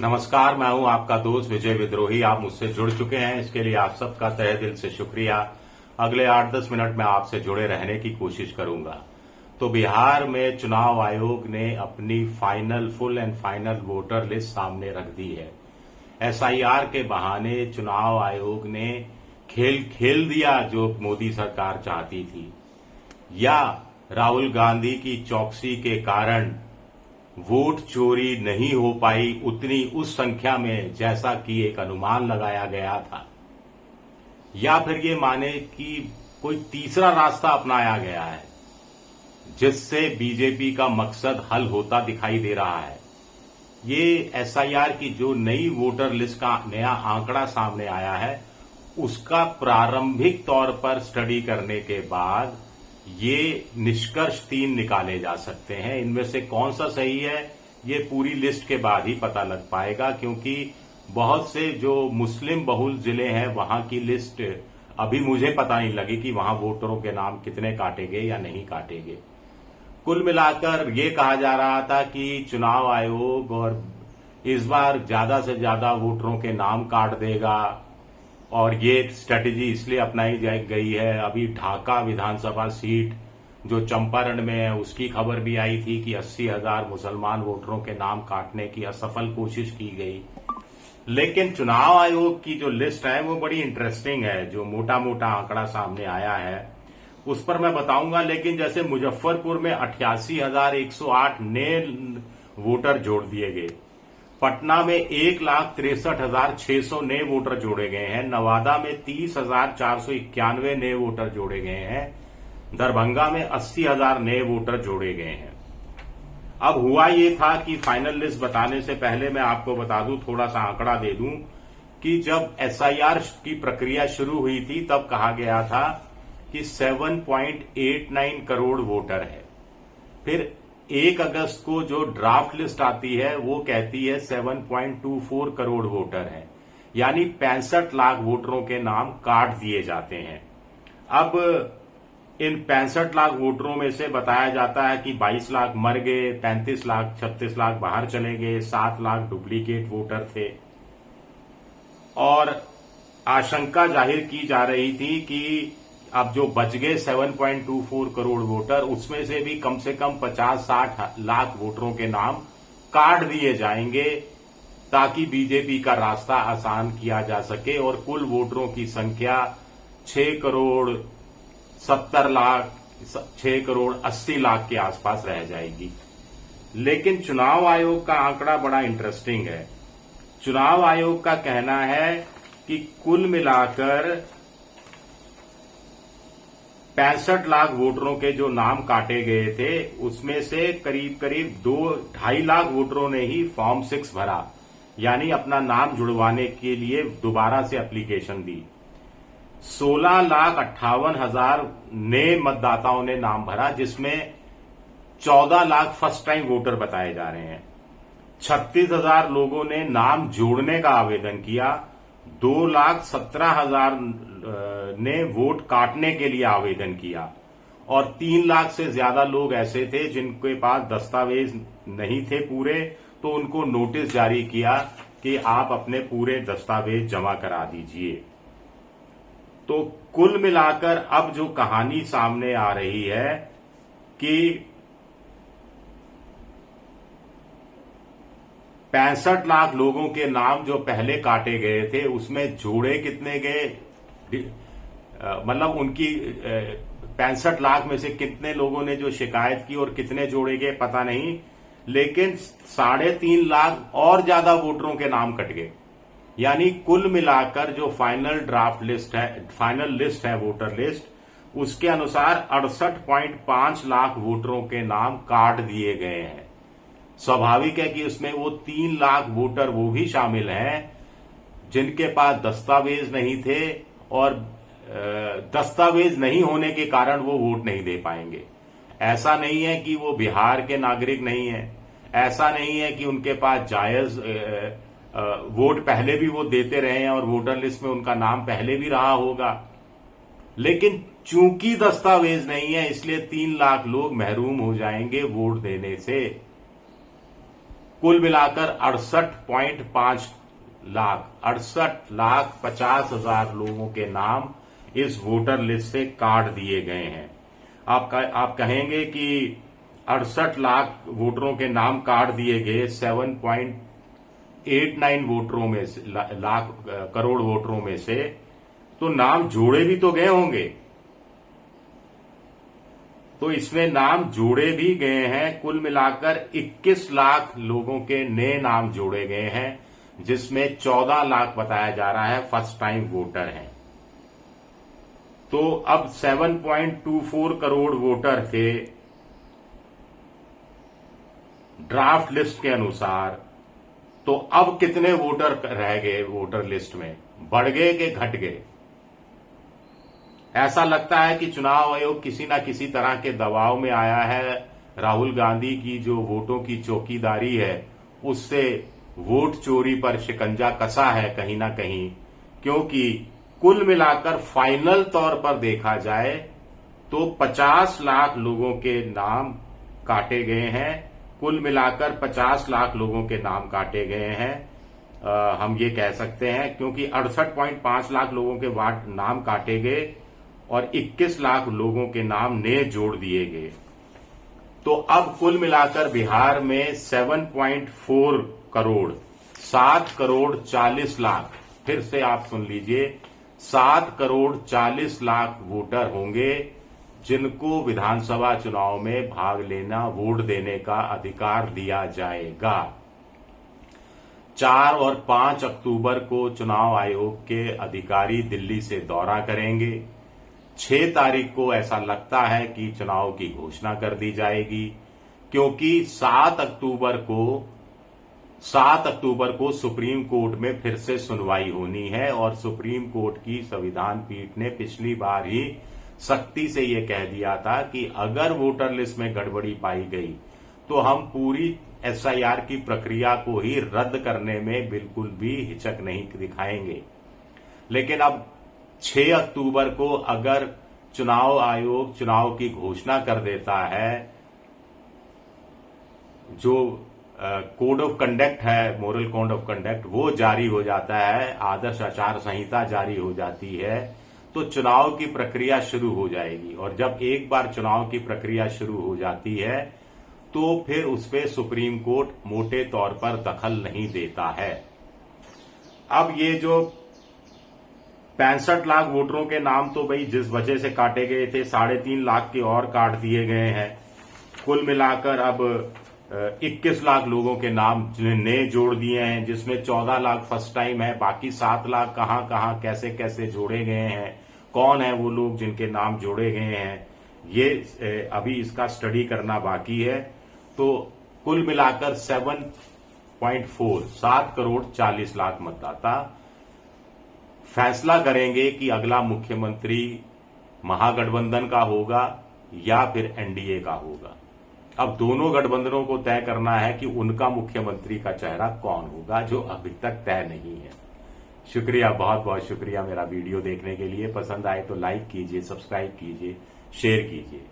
नमस्कार, मैं हूं आपका दोस्त विजय विद्रोही। आप मुझसे जुड़ चुके हैं, इसके लिए आप सबका तहे दिल से शुक्रिया। अगले 8-10 मिनट में आपसे जुड़े रहने की कोशिश करूंगा। तो बिहार में चुनाव आयोग ने अपनी full and final voter list सामने रख दी है। एसआईआर के बहाने चुनाव आयोग ने खेल खेल दिया जो मोदी सरकार चाहती थी, या राहुल गांधी की चौकसी के कारण वोट चोरी नहीं हो पाई उतनी उस संख्या में जैसा कि एक अनुमान लगाया गया था, या फिर ये माने कि कोई तीसरा रास्ता अपनाया गया है जिससे बीजेपी का मकसद हल होता दिखाई दे रहा है। ये एसआईआर की जो नई वोटर लिस्ट का नया आंकड़ा सामने आया है, उसका प्रारंभिक तौर पर स्टडी करने के बाद ये निष्कर्ष 3 निकाले जा सकते हैं। इनमें से कौन सा सही है ये पूरी लिस्ट के बाद ही पता लग पाएगा, क्योंकि बहुत से जो मुस्लिम बहुल जिले हैं वहां की लिस्ट अभी मुझे पता नहीं लगी कि वहां वोटरों के नाम कितने काटे गए या नहीं काटे गए। कुल मिलाकर ये कहा जा रहा था कि चुनाव आयोग और इस बार ज्यादा से ज्यादा वोटरों के नाम काट देगा, और ये स्ट्रेटेजी इसलिए अपनाई गई है। अभी ढाका विधानसभा सीट जो चंपारण में है उसकी खबर भी आई थी कि 80,000 मुसलमान वोटरों के नाम काटने की असफल कोशिश की गई। लेकिन चुनाव आयोग की जो लिस्ट है वो बड़ी इंटरेस्टिंग है। जो मोटा मोटा आंकड़ा सामने आया है उस पर मैं बताऊंगा। लेकिन जैसे मुजफ्फरपुर में 88,108 नए वोटर जोड़ दिए गए, पटना में 1,63,600 नए वोटर जोड़े गए हैं, नवादा में 30,491 नए वोटर जोड़े गए हैं, दरभंगा में 80,000 नए वोटर जोड़े गए हैं। अब हुआ ये था कि फाइनल लिस्ट बताने से पहले मैं आपको बता दूं, थोड़ा सा आंकड़ा दे दूं कि जब एसआईआर की प्रक्रिया शुरू हुई थी तब कहा गया था कि 7.89 करोड़ वोटर है। फिर 1 अगस्त को जो ड्राफ्ट लिस्ट आती है वो कहती है 7.24 करोड़ वोटर है, यानी 65 लाख वोटरों के नाम काट दिए जाते हैं। अब इन 65 लाख वोटरों में से बताया जाता है कि 22 लाख मर गए, 35 लाख 36 लाख बाहर चले गए, 7 लाख डुप्लीकेट वोटर थे, और आशंका जाहिर की जा रही थी कि अब जो बच गए 7.24 करोड़ वोटर, उसमें से भी कम से कम 50-60 लाख वोटरों के नाम काट दिए जाएंगे ताकि बीजेपी का रास्ता आसान किया जा सके और कुल वोटरों की संख्या 6 करोड़ 70 लाख 6 करोड़ 80 लाख के आसपास रह जाएगी। लेकिन चुनाव आयोग का आंकड़ा बड़ा इंटरेस्टिंग है। चुनाव आयोग का कहना है कि कुल मिलाकर 65 लाख वोटरों के जो नाम काटे गए थे उसमें से करीब करीब 2-2.5 लाख वोटरों ने ही फॉर्म 6 भरा, यानी अपना नाम जुड़वाने के लिए दोबारा से एप्लीकेशन दी। 16,58,000 नए मतदाताओं ने नाम भरा, जिसमें 14 लाख फर्स्ट टाइम वोटर बताए जा रहे हैं। 36,000 लोगों ने नाम जोड़ने का आवेदन किया, 2,17,000 ने वोट काटने के लिए आवेदन किया, और 3 लाख से ज्यादा लोग ऐसे थे जिनके पास दस्तावेज नहीं थे पूरे, तो उनको नोटिस जारी किया कि आप अपने पूरे दस्तावेज जमा करा दीजिए। तो कुल मिलाकर अब जो कहानी सामने आ रही है कि 65 लाख लोगों के नाम जो पहले काटे गए थे उसमें जोड़े कितने गए, मतलब उनकी 65 लाख में से कितने लोगों ने जो शिकायत की और कितने जोड़े गए पता नहीं, लेकिन 3.5 लाख और ज्यादा वोटरों के नाम कट गए। यानी कुल मिलाकर जो फाइनल ड्राफ्ट लिस्ट है, फाइनल लिस्ट है वोटर लिस्ट, उसके अनुसार 68.5 लाख वोटरों के नाम काट दिए गए हैं। स्वाभाविक है कि उसमें वो 3 लाख वोटर वो भी शामिल हैं जिनके पास दस्तावेज नहीं थे, और दस्तावेज नहीं होने के कारण वो वोट नहीं दे पाएंगे। ऐसा नहीं है कि वो बिहार के नागरिक नहीं है, ऐसा नहीं है कि उनके पास जायज वोट पहले भी वो देते रहे हैं और वोटर लिस्ट में उनका नाम पहले भी रहा होगा, लेकिन चूंकि दस्तावेज नहीं है इसलिए 3 लाख लोग महरूम हो जाएंगे वोट देने से। कुल मिलाकर 68.5 लाख 68,50,000 लोगों के नाम इस वोटर लिस्ट से काट दिए गए हैं। आप कहेंगे कि 68 लाख वोटरों के नाम काट दिए गए 7.89 वोटरों में से, लाख करोड़ वोटरों में से, तो नाम जोड़े भी तो गए होंगे। तो इसमें नाम जोड़े भी गए हैं। कुल मिलाकर 21 लाख लोगों के नए नाम जोड़े गए हैं, जिसमें 14 लाख बताया जा रहा है फर्स्ट टाइम वोटर हैं। तो अब 7.24 करोड़ वोटर थे ड्राफ्ट लिस्ट के अनुसार, तो अब कितने वोटर रह गए वोटर लिस्ट में? बढ़ गए कि घट गए? ऐसा लगता है कि चुनाव आयोग किसी न किसी तरह के दबाव में आया है। राहुल गांधी की जो वोटों की चौकीदारी है, उससे वोट चोरी पर शिकंजा कसा है कहीं ना कहीं, क्योंकि कुल मिलाकर फाइनल तौर पर देखा जाए तो 50 लाख लोगों के नाम काटे गए हैं। कुल मिलाकर 50 लाख लोगों के नाम काटे गए हैं, हम ये कह सकते हैं, क्योंकि 68.5 लाख लोगों के नाम काटे गए और 21 लाख लोगों के नाम नए जोड़ दिए गए। तो अब कुल मिलाकर बिहार में 7.4 करोड़ 7 करोड़ 40 लाख, फिर से आप सुन लीजिए, 7 करोड़ 40 लाख वोटर होंगे जिनको विधानसभा चुनाव में भाग लेना, वोट देने का अधिकार दिया जाएगा। 4 और 5 अक्टूबर को चुनाव आयोग के अधिकारी दिल्ली से दौरा करेंगे। 6 तारीख को ऐसा लगता है कि चुनाव की घोषणा कर दी जाएगी, क्योंकि 7 अक्टूबर को सुप्रीम कोर्ट में फिर से सुनवाई होनी है। और सुप्रीम कोर्ट की संविधान पीठ ने पिछली बार ही सख्ती से यह कह दिया था कि अगर वोटर लिस्ट में गड़बड़ी पाई गई तो हम पूरी एसआईआर की प्रक्रिया को ही रद्द करने में बिल्कुल भी हिचक नहीं दिखाएंगे। लेकिन अब 6 अक्टूबर को अगर चुनाव आयोग चुनाव की घोषणा कर देता है, जो कोड ऑफ कंडक्ट है, मोरल कोड ऑफ कंडक्ट, वो जारी हो जाता है, आदर्श आचार संहिता जारी हो जाती है, तो चुनाव की प्रक्रिया शुरू हो जाएगी। और जब एक बार चुनाव की प्रक्रिया शुरू हो जाती है तो फिर उस पर सुप्रीम कोर्ट मोटे तौर पर दखल नहीं देता है। अब ये जो 65 लाख वोटरों के नाम तो भाई जिस वजह से काटे गए थे, 3.5 लाख के और काट दिए गए हैं। कुल मिलाकर अब 21 लाख लोगों के नाम नए जोड़ दिए हैं, जिसमें 14 लाख फर्स्ट टाइम है। बाकी 7 लाख कहां कैसे कैसे जोड़े गए हैं, कौन है वो लोग जिनके नाम जोड़े गए हैं, ये अभी इसका स्टडी करना बाकी है। तो कुल मिलाकर 7 करोड़ 40 लाख मतदाता फैसला करेंगे कि अगला मुख्यमंत्री महागठबंधन का होगा या फिर एनडीए का होगा। अब दोनों गठबंधनों को तय करना है कि उनका मुख्यमंत्री का चेहरा कौन होगा, जो अभी तक तय नहीं है। शुक्रिया, बहुत बहुत शुक्रिया मेरा वीडियो देखने के लिए। पसंद आए तो लाइक कीजिए, सब्सक्राइब कीजिए, शेयर कीजिए।